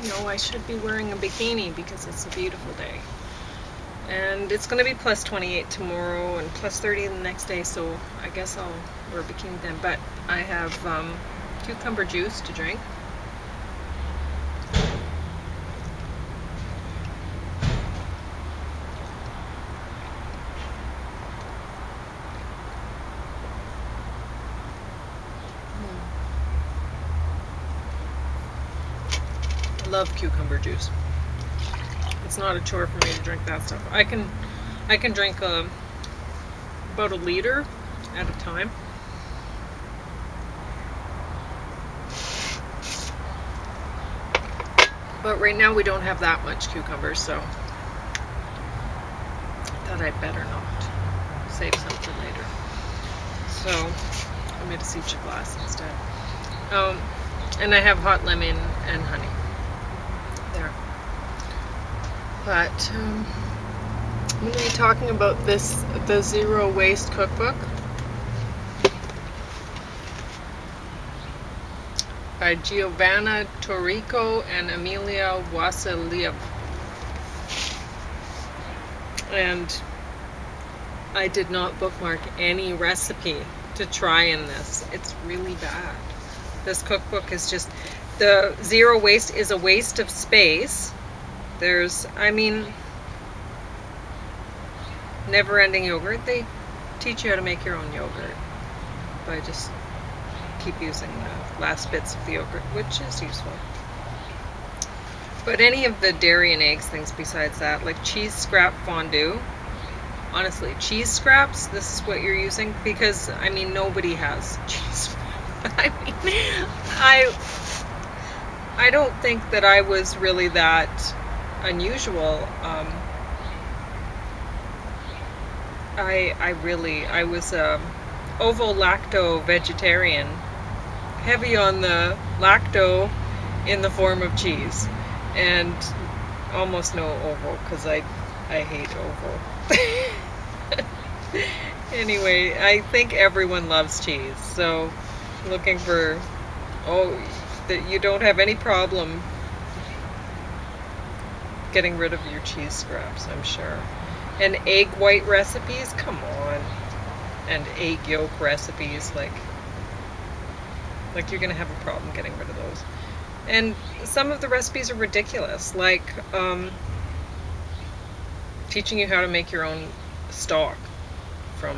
you know, I should be wearing a bikini because it's a beautiful day. And it's going to be plus 28 tomorrow and plus 30 the next day, so I guess I'll wear a bikini then. But I have cucumber juice to drink. I love cucumber juice. It's not a chore for me to drink that stuff. I can drink about a liter at a time. But right now we don't have that much cucumbers, so I thought I'd better not. Save some for later. So I made a ceviche glass instead. And I have hot lemon and honey there. But I'm going to be talking about the Zero Waste Cookbook by Giovanna Torrico and Amelia Wasiliev. And I did not bookmark any recipe to try in this. It's really bad. This cookbook is just, the zero waste is a waste of space. There's, never-ending yogurt. They teach you how to make your own yogurt by just keep using the last bits of the yogurt, which is useful. But any of the dairy and eggs things besides that, like cheese scrap fondue, honestly, cheese scraps, this is what you're using, because, nobody has cheese scraps. I don't think that I was really that unusual. I was a ovo-lacto vegetarian, heavy on the lacto in the form of cheese, and almost no ovo, because I hate ovo. Anyway, I think everyone loves cheese, so looking for, that you don't have any problem getting rid of your cheese scraps, I'm sure. And egg white recipes, come on. And egg yolk recipes, like you're gonna have a problem getting rid of those. And some of the recipes are ridiculous, like teaching you how to make your own stock from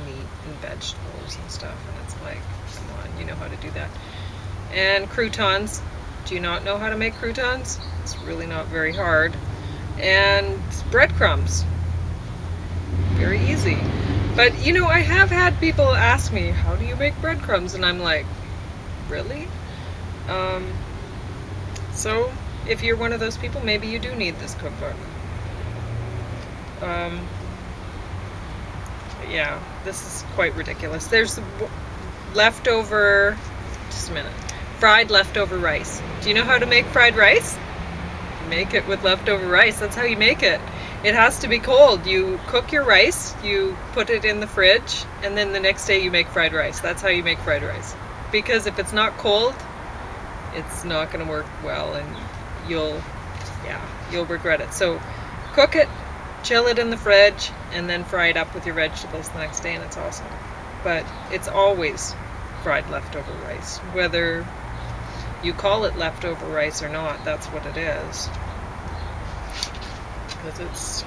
meat and vegetables and stuff, and it's like, come on, you know how to do that. And croutons, do you not know how to make croutons? It's really not very hard. And breadcrumbs, very easy. But I have had people ask me, how do you make breadcrumbs? And I'm like, really? So if you're one of those people, maybe you do need this cookbook. Yeah, this is quite ridiculous. There's leftover, just a minute, fried leftover rice. Do you know how to make fried rice? Make it with leftover rice. That's how you make it. It has to be cold. You cook your rice, you put it in the fridge, and then the next day you make fried rice. That's how you make fried rice. Because if it's not cold, it's not going to work well, and you'll regret it. So cook it, chill it in the fridge, and then fry it up with your vegetables the next day, and it's awesome. But it's always fried leftover rice. Whether you call it leftover rice or not, that's what it is. Because it's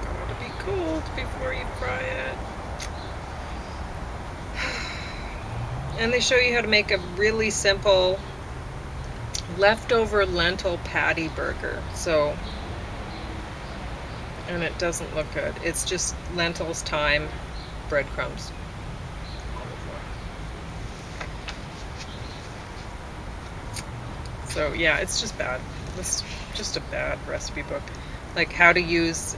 got to be cold before you fry it. And they show you how to make a really simple leftover lentil patty burger. So, and it doesn't look good. It's just lentils, thyme, breadcrumbs. So yeah, it's just bad. This is just a bad recipe book. Like how to use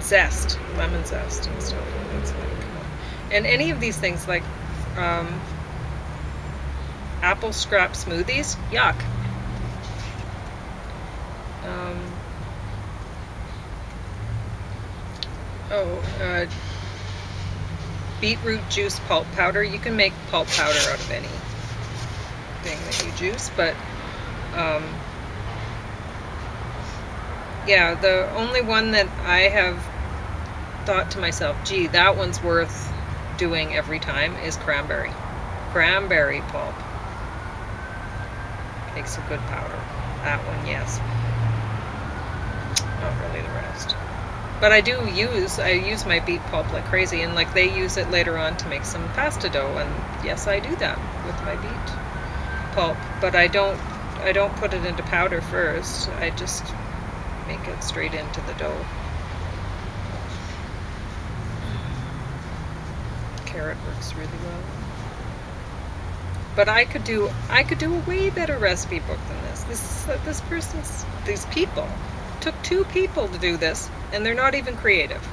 zest, lemon zest and stuff. It's like, come on. And any of these things, like apple scrap smoothies, yuck. Beetroot juice pulp powder. You can make pulp powder out of anything that you juice, but Um, yeah, the only one that I have thought to myself, gee, that one's worth doing every time is cranberry. Cranberry pulp makes a good powder. That one, yes. Not really the rest. But I use my beet pulp like crazy, and like they use it later on to make some pasta dough, and yes, I do that with my beet pulp. But I don't put it into powder first. I just make it straight into the dough. Carrot works really well. But I could do a way better recipe book than this. These people took 2 people to do this, and they're not even creative.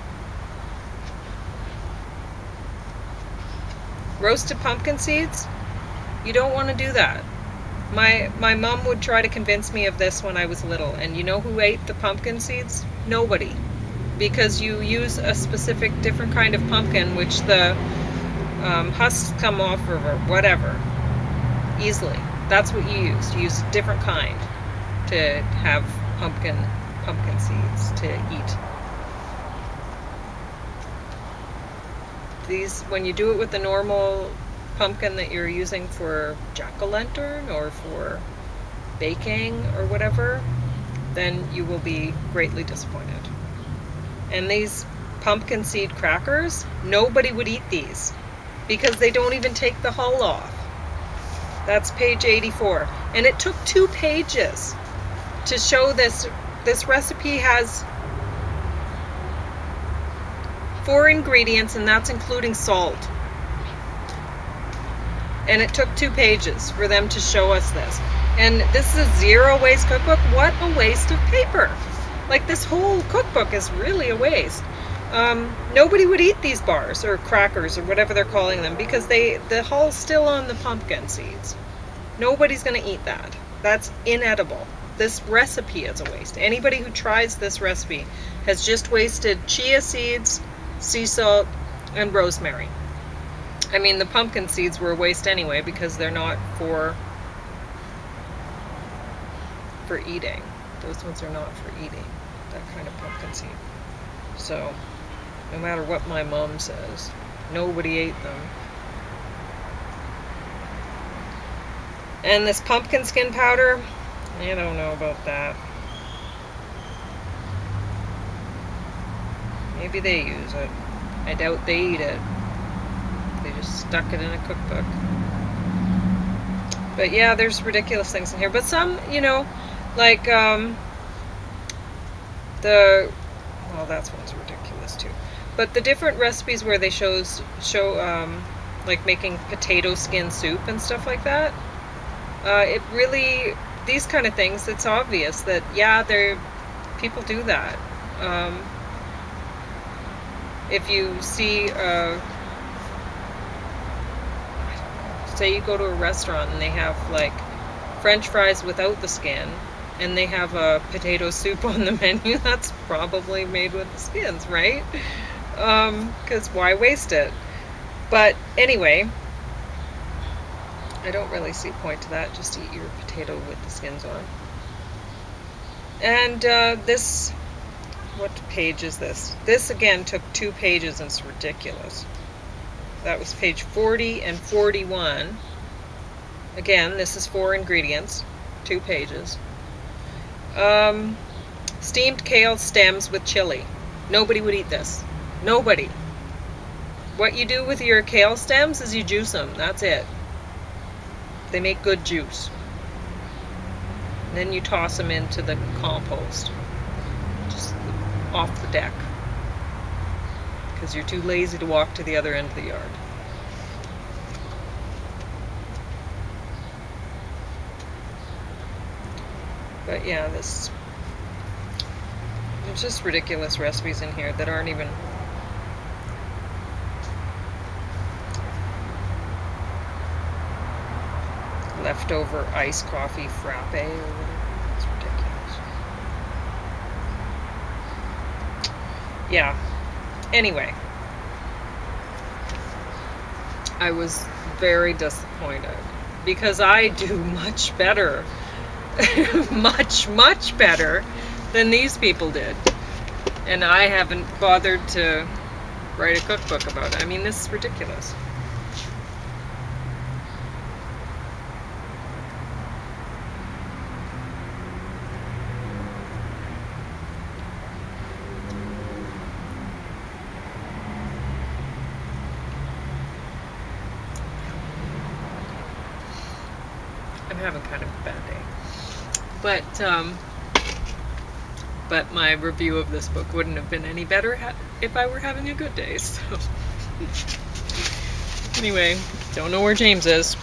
Roasted pumpkin seeds? You don't want to do that. My mom would try to convince me of this when I was little, and you know who ate the pumpkin seeds? Nobody. Because you use a specific different kind of pumpkin, which the husks come off or whatever easily. That's what you use. You use a different kind to have pumpkin seeds to eat. These, when you do it with the normal pumpkin that you're using for jack-o'-lantern or for baking or whatever, then you will be greatly disappointed. And these pumpkin seed crackers, nobody would eat these because they don't even take the hull off. That's page 84. And it took 2 pages to show this. This recipe has 4 ingredients, and that's including salt. And it took 2 pages for them to show us this. And this is a zero waste cookbook. What a waste of paper. Like, this whole cookbook is really a waste. Nobody would eat these bars or crackers or whatever they're calling them because the hull's still on the pumpkin seeds. Nobody's going to eat that. That's inedible. This recipe is a waste. Anybody who tries this recipe has just wasted chia seeds, sea salt, and rosemary. I mean, the pumpkin seeds were a waste anyway because they're not for eating. Those ones are not for eating, that kind of pumpkin seed. So, no matter what my mom says, nobody ate them. And this pumpkin skin powder, I don't know about that. Maybe they use it. I doubt they eat it. They just stuck it in a cookbook. But yeah, there's ridiculous things in here. But some, you know, like well, that's one's ridiculous too. But the different recipes where they show like making potato skin soup and stuff like that, it really, these kind of things, it's obvious that yeah, people do that. If you see, say you go to a restaurant and they have like French fries without the skin, and they have a potato soup on the menu, that's probably made with the skins, right? Because why waste it? But anyway, I don't really see a point to that. Just eat your potato with the skins on. And this, what page is this? This again took 2 pages and it's ridiculous. That was page 40 and 41. Again, this is 4 ingredients, 2 pages. Steamed kale stems with chili. Nobody would eat this. Nobody. What you do with your kale stems is you juice them. That's it. They make good juice. And then you toss them into the compost. Just off the deck. Because you're too lazy to walk to the other end of the yard. But yeah, there's just ridiculous recipes in here that aren't even leftover iced coffee frappe or whatever. It's ridiculous. Yeah. Anyway, I was very disappointed because I do much better much, much better than these people did. And I haven't bothered to write a cookbook about it. I mean, this is ridiculous. I'm having kind of a bad day. But my review of this book wouldn't have been any better if I were having a good day. So anyway, don't know where James is.